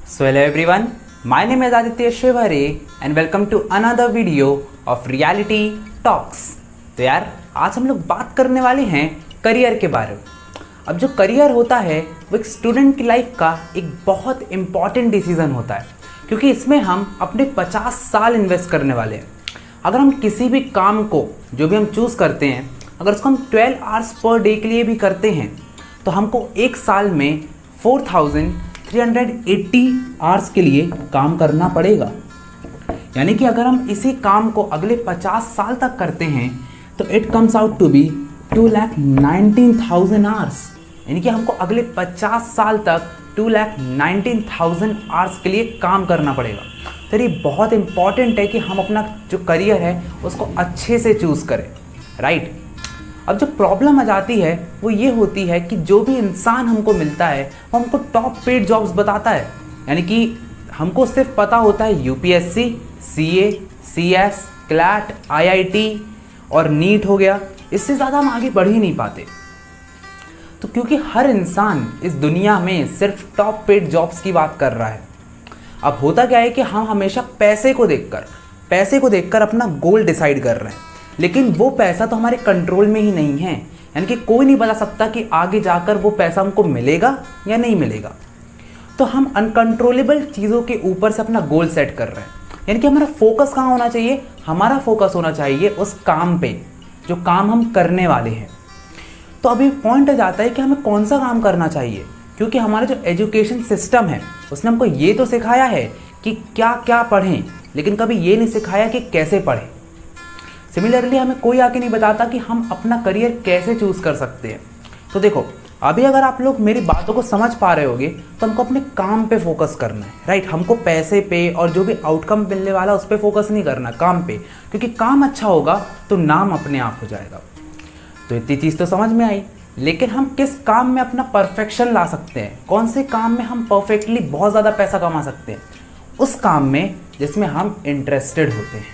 So hello everyone, my name is Aditya Shivare and welcome to another video of Reality Talks। तो यार आज हम लोग बात करने वाले हैं करियर के बारे में। अब जो करियर होता है वो एक स्टूडेंट की लाइफ का एक बहुत इम्पॉर्टेंट डिसीज़न होता है, क्योंकि इसमें हम अपने 50 साल इन्वेस्ट करने वाले हैं। अगर हम किसी भी काम को जो भी हम चूज़ करते हैं, अगर उसको हम 12 आवर्स पर डे के लिए भी करते हैं तो हमको एक साल में 4380 आवर्स के लिए काम करना पड़ेगा। यानी कि अगर हम इसी काम को अगले 50 साल तक करते हैं तो it comes out to be 2,19,000 hours. यानी कि हमको अगले 50 साल तक 2,19,000 आवर्स के लिए काम करना पड़ेगा। तो ये बहुत इंपॉर्टेंट है कि हम अपना जो करियर है उसको अच्छे से चूज़ करें, राइट। अब जो प्रॉब्लम आ जाती है वो ये होती है कि जो भी इंसान हमको मिलता है वो हमको टॉप पेड जॉब्स बताता है। यानी कि हमको सिर्फ पता होता है UPSC, CA, CS, CLAT, IIT और नीट हो गया, इससे ज़्यादा हम आगे बढ़ ही नहीं पाते। तो क्योंकि हर इंसान इस दुनिया में सिर्फ टॉप पेड जॉब्स की बात कर रहा है। अब होता क्या है कि हम हमेशा पैसे को देखकर अपना गोल डिसाइड कर रहे हैं, लेकिन वो पैसा तो हमारे कंट्रोल में ही नहीं है। यानी कि कोई नहीं बता सकता कि आगे जाकर वो पैसा हमको मिलेगा या नहीं मिलेगा। तो हम अनकंट्रोलेबल चीज़ों के ऊपर से अपना गोल सेट कर रहे हैं। यानी कि हमारा फोकस कहाँ होना चाहिए? हमारा फोकस होना चाहिए उस काम पे जो काम हम करने वाले हैं। तो अभी पॉइंट आ जाता है कि हमें कौन सा काम करना चाहिए, क्योंकि हमारा जो एजुकेशन सिस्टम है उसने हमको ये तो सिखाया है कि क्या क्या पढ़ें, लेकिन कभी ये नहीं सिखाया कि कैसे पढ़ें। सिमिलरली हमें कोई आके नहीं बताता कि हम अपना करियर कैसे चूज़ कर सकते हैं। तो देखो, अभी अगर आप लोग मेरी बातों को समझ पा रहे होगे तो हमको अपने काम पे फोकस करना है, राइट। हमको पैसे पे और जो भी आउटकम मिलने वाला उस पर फोकस नहीं करना, काम पे, क्योंकि काम अच्छा होगा तो नाम अपने आप हो जाएगा। तो इतनी चीज़ तो समझ में आई, लेकिन हम किस काम में अपना परफेक्शन ला सकते हैं, कौन से काम में हम परफेक्टली बहुत ज़्यादा पैसा कमा सकते हैं? उस काम में जिसमें हम इंटरेस्टेड होते हैं।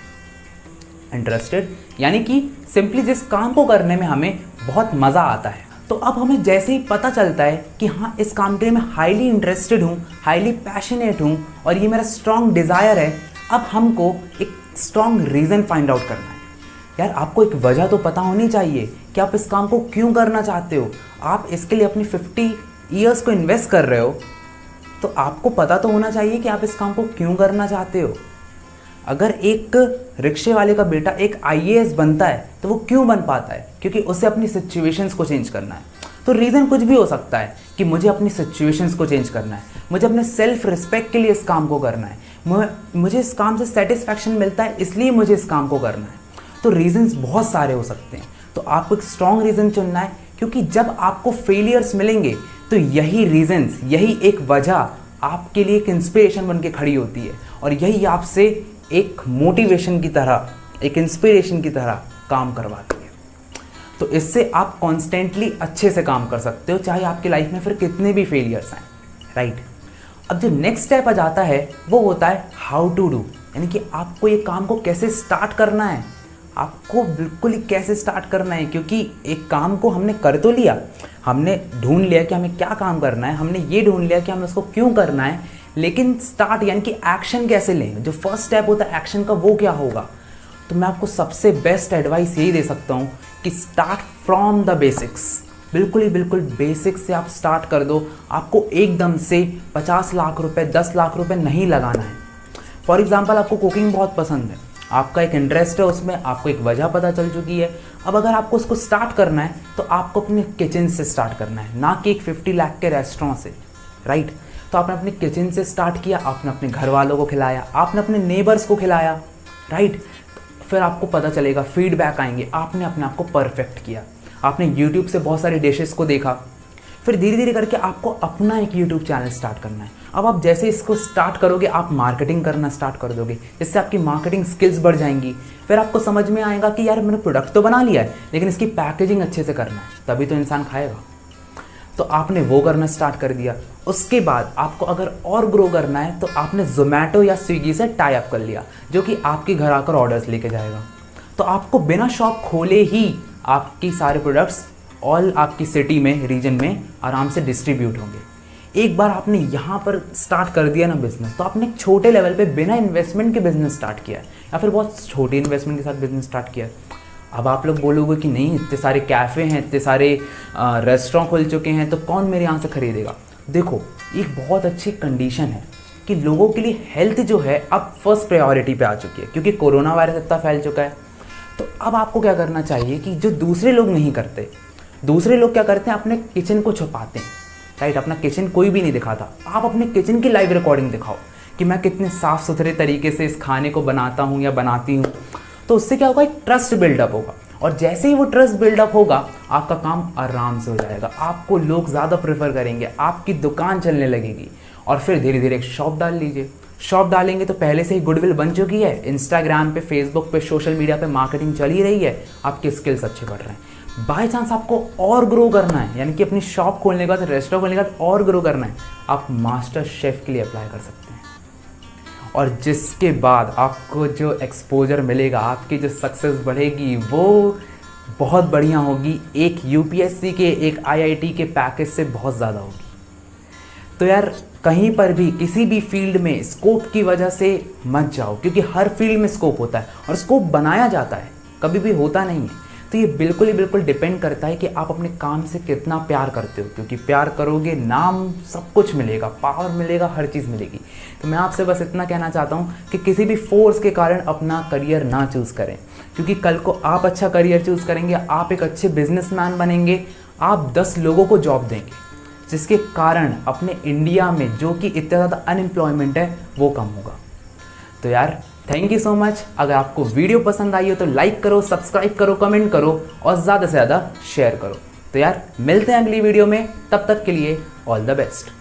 इंटरेस्टेड यानी कि सिंपली जिस काम को करने में हमें बहुत मज़ा आता है। तो अब हमें जैसे ही पता चलता है कि हाँ, इस काम के लिए मैं हाईली इंटरेस्टेड हूँ, हाईली पैशनेट हूँ और ये मेरा स्ट्रॉन्ग डिज़ायर है, अब हमको एक स्ट्रॉन्ग रीज़न फाइंड आउट करना है। यार आपको एक वजह तो पता होनी चाहिए कि आप इस काम को क्यों करना चाहते हो। आप इसके लिए अपनी 50 ईयर्स को इन्वेस्ट कर रहे हो, तो आपको पता तो होना चाहिए कि आप इस काम को क्यों करना चाहते हो। अगर एक रिक्शे वाले का बेटा एक आईएएस बनता है तो वो क्यों बन पाता है? क्योंकि उसे अपनी सिचुएशंस को चेंज करना है। तो रीज़न कुछ भी हो सकता है कि मुझे अपनी सिचुएशंस को चेंज करना है, मुझे अपने सेल्फ रिस्पेक्ट के लिए इस काम को करना है, मुझे इस काम से सेटिस्फैक्शन मिलता है इसलिए मुझे इस काम को करना है। तो रीज़न्स बहुत सारे हो सकते हैं। तो आपको एक स्ट्रॉन्ग रीज़न चुनना है, क्योंकि जब आपको फेलियर्स मिलेंगे तो यही रीज़न्स, यही एक वजह आपके लिए एक इंस्पिरेशन बन के खड़ी होती है और यही आपसे एक मोटिवेशन की तरह, एक इंस्पिरेशन की तरह काम करवाती है। तो इससे आप कॉन्स्टेंटली अच्छे से काम कर सकते हो, चाहे आपकी लाइफ में फिर कितने भी फेलियर्स आए, राइट। अब जो नेक्स्ट स्टेप आ जाता है वो होता है हाउ टू डू। यानी कि आपको ये काम को कैसे स्टार्ट करना है, आपको बिल्कुल ही कैसे स्टार्ट करना है। क्योंकि एक काम को हमने कर तो लिया, हमने ढूंढ लिया कि हमें क्या काम करना है, हमने ये ढूंढ लिया कि हमें उसको क्यों करना है, लेकिन स्टार्ट यानी कि एक्शन कैसे लें, जो फर्स्ट स्टेप होता है एक्शन का, वो क्या होगा। तो मैं आपको सबसे बेस्ट एडवाइस यही दे सकता हूँ कि स्टार्ट फ्रॉम द बेसिक्स। बिल्कुल बेसिक्स से आप स्टार्ट कर दो। आपको एकदम से 50 लाख रुपए, 10 लाख रुपए नहीं लगाना है। फॉर एग्जाम्पल, आपको कुकिंग बहुत पसंद है, आपका एक इंटरेस्ट है उसमें, आपको एक वजह पता चल चुकी है। अब अगर आपको उसको स्टार्ट करना है तो आपको अपने किचन से स्टार्ट करना है, ना कि एक 50 लाख के रेस्टोरेंट से, राइट। तो आपने अपने किचन से स्टार्ट किया, आपने अपने घर वालों को खिलाया, आपने अपने नेबर्स को खिलाया, राइट। फिर आपको पता चलेगा, फीडबैक आएंगे, आपने अपने आप को परफेक्ट किया, आपने यूट्यूब से बहुत सारी डिशेस को देखा, फिर धीरे धीरे करके आपको अपना एक यूट्यूब चैनल स्टार्ट करना है। अब आप जैसे इसको स्टार्ट करोगे आप मार्केटिंग करना स्टार्ट कर दोगे, जिससे आपकी मार्केटिंग स्किल्स बढ़ जाएंगी। फिर आपको समझ में आएगा कि यार मैंने प्रोडक्ट तो बना लिया है, लेकिन इसकी पैकेजिंग अच्छे से करना है, तभी तो इंसान खाएगा। तो आपने वो करना स्टार्ट कर दिया। उसके बाद आपको अगर और ग्रो करना है तो आपने ज़ोमैटो या स्विगी से टाई अप कर लिया, जो कि आपके घर आकर ऑर्डर्स लेके जाएगा। तो आपको बिना शॉप खोले ही आपकी सारे प्रोडक्ट्स ऑल आपकी सिटी में, रीजन में आराम से डिस्ट्रीब्यूट होंगे। एक बार आपने यहाँ पर स्टार्ट कर दिया ना बिजनेस, तो आपने एक छोटे लेवल पे बिना इन्वेस्टमेंट के बिजनेस स्टार्ट किया है या फिर बहुत छोटे इन्वेस्टमेंट के साथ बिजनेस स्टार्ट किया है। अब आप लोग बोलोगे कि नहीं, इतने सारे कैफ़े हैं, इतने सारे रेस्टोरेंट खुल चुके हैं, तो कौन मेरे यहाँ से ख़रीदेगा। देखो, एक बहुत अच्छी कंडीशन है कि लोगों के लिए हेल्थ जो है अब फर्स्ट प्रायोरिटी पे आ चुकी है, क्योंकि कोरोना वायरस इतना फैल चुका है। तो अब आपको क्या करना चाहिए कि जो दूसरे लोग नहीं करते, दूसरे लोग क्या करते हैं, अपने किचन को छुपाते हैं, राइट। अपना किचन कोई भी नहीं दिखाता, आप अपने किचन की लाइव रिकॉर्डिंग दिखाओ कि मैं कितने साफ़ सुथरे तरीके से इस खाने को बनाता हूँ या बनाती हूँ। तो उससे क्या होगा, एक ट्रस्ट बिल्डअप होगा, और जैसे ही वो ट्रस्ट बिल्डअप होगा आपका काम आराम से हो जाएगा, आपको लोग ज़्यादा प्रेफर करेंगे, आपकी दुकान चलने लगेगी। और फिर धीरे धीरे एक शॉप डाल लीजिए। शॉप डालेंगे तो पहले से ही गुडविल बन चुकी है, इंस्टाग्राम पे, फेसबुक पे, सोशल मीडिया पे मार्केटिंग चल ही रही है, आपके स्किल्स अच्छे बढ़ रहे हैं। बाय चांस आपको और ग्रो करना है, यानी कि अपनी शॉप खोलने के बाद, रेस्टोरेंट खोलने के बाद और ग्रो करना है, आप मास्टर शेफ़ के लिए अप्लाई कर सकते हैं। और जिसके बाद आपको जो एक्सपोजर मिलेगा, आपकी जो सक्सेस बढ़ेगी, वो बहुत बढ़िया होगी, एक यूपीएससी के, एक आईआईटी के पैकेज से बहुत ज़्यादा होगी। तो यार, कहीं पर भी किसी भी फील्ड में स्कोप की वजह से मत जाओ, क्योंकि हर फील्ड में स्कोप होता है और स्कोप बनाया जाता है, कभी भी होता नहीं है। तो ये बिल्कुल ही बिल्कुल डिपेंड करता है कि आप अपने काम से कितना प्यार करते हो, क्योंकि प्यार करोगे, नाम सब कुछ मिलेगा, पावर मिलेगा, हर चीज़ मिलेगी। तो मैं आपसे बस इतना कहना चाहता हूँ कि किसी भी फोर्स के कारण अपना करियर ना चूज़ करें, क्योंकि कल को आप अच्छा करियर चूज़ करेंगे, आप एक अच्छे बिजनेसमैन बनेंगे, आप 10 लोगों को जॉब देंगे, जिसके कारण अपने इंडिया में जो कि इतना ज़्यादा अनएम्प्लॉयमेंट है वो कम होगा। तो यार, थैंक यू सो मच। अगर आपको वीडियो पसंद आई हो तो लाइक करो, सब्सक्राइब करो, कमेंट करो और ज़्यादा से ज़्यादा शेयर करो। तो यार, मिलते हैं अगली वीडियो में, तब तक के लिए ऑल द बेस्ट।